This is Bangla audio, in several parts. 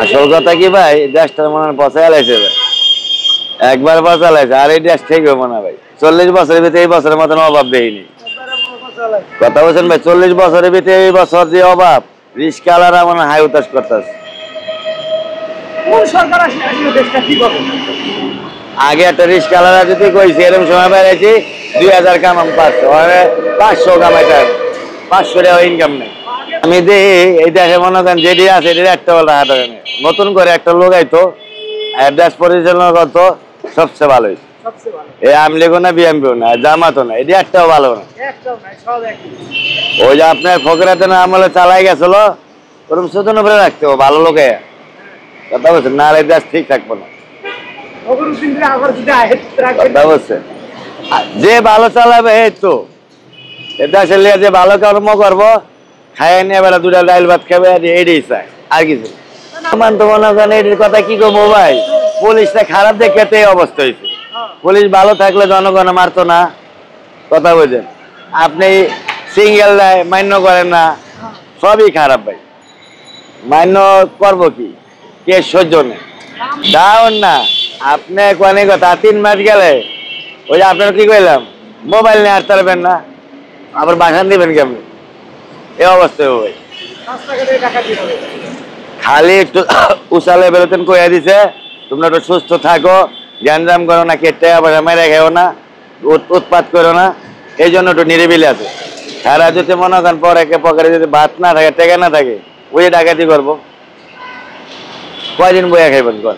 আসল কথা কি ভাই, দেশটার মনে হয় পচা লাইছে ভাই, একবার পচা লাইছে, আর এই দেশ ঠিক হবো না ভাই। 40 বছরের ভিতরে এই বছরের মতন অভাব দেয়নি। কথা বলছেন ভাই, 40 বছরের ভিতরে এই বছর যে অভাব, রিস্কাওয়ালারা মানে হাই উতাস করতেছে। আগে একটা রিস্কাওয়ালারা যদি কইছে এরকম সময় বেড়েছি 2000 কামাম 500 কামাইতে 500 টাকা ইনকাম নেই। আমি দেখি এই দেশে মনে করেন যেটি আছে এটি একটা বলটা হাতে নতুন করে একটা লোক আইতো দেশ পরিচালনা করতো, সবচেয়ে ভালো হয়েছে। এই আমলিগো না বিএমপিও না জামাতও না, এটি একটাও ভালো না। ওই যে আপনার ফকরাতে না আমলে চালাই গেছিল, ওরকম সুতন উপরে রাখতে হবে ভালো লোকে। কথা বলছেন না, আর এই দেশ ঠিক থাকবো না। কথা বলছে যে ভালো চালাবে এই তো দেশের লিয়ে যে ভালো কর্ম করবো, খাইয়ে নিয়ে বেলা 2টা ডাইল ভাত খাবে, এটাই চায়, আর কিছু না। তো মনে করেন এটির কথা কি করবো ভাই, পুলিশটা খারাপ দেখে তো এই অবস্থা হয়েছে। পুলিশ ভালো থাকলে জনগণ মারতো না। কথা বলছেন আপনি সিঙ্গেল দেয় মান্য করেন না, সবই খারাপ ভাই। মান্য করবো কি, কে সহ্য নেই ডাউন না। আপনি কোনে কথা 3 মাস গেলে ওই যে আপনার কি কইলাম, মোবাইল নিয়ে আসতে পারবেন না, আবার বাসান দিবেন কেমন, এই অবস্থায় ভাই। খালি একটু উচালে বেরোতেন কইয়া দিছে, তোমরা একটু সুস্থ থাকো, গ্যাঞ্জাম করো না, কেটে আবার মেরে খেও না, উৎপাত করো না, এই জন্য একটু নিরিবিলি আছে। সারা যদি মনে করেন পরে পকেটে যদি ভাত না থাকে, টেকা না থাকে, ওই ডাকাতি করবো, কয়দিন বইয়া খাইবেন কর।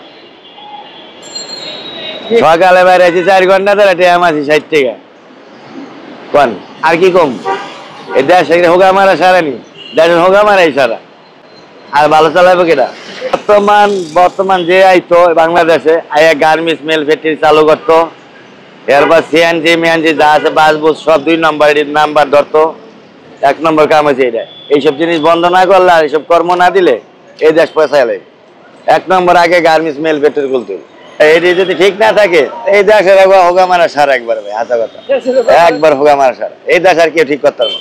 সকালে বাইরে আছি 4 ঘন্টা ধরে টেয়াম আছি 60 টাকা কন, আর কি কম। এই দেশ হোগা মারা সারা নি, দেশের হোগা মারাই সারা, আর ভালো চালাবো কেটা। বর্তমান যে আইতো বাংলাদেশে আয়া গার্মেন্টস মেল ফ্যাক্টরি চালু করতো, এরপর সিএনজি মিএনজি যা আছে বাস বুস সব 2 নাম্বার ধরতো। 1 নম্বর কাম হয়েছে এটা। এইসব জিনিস বন্ধ না করলে আর এইসব কর্ম না দিলে এই দেশ পয়সা এলে 1 নম্বর আগে গার্মেন্টস মেল ফ্যাক্টরি খুলতে। এইটি যদি ঠিক না থাকে এই দেশের হোগা মারা সারা একবার ভাই, হাসা কথা একবার হোগা মারা সারা, এই দেশ আর কেউ ঠিক করতে পারবো।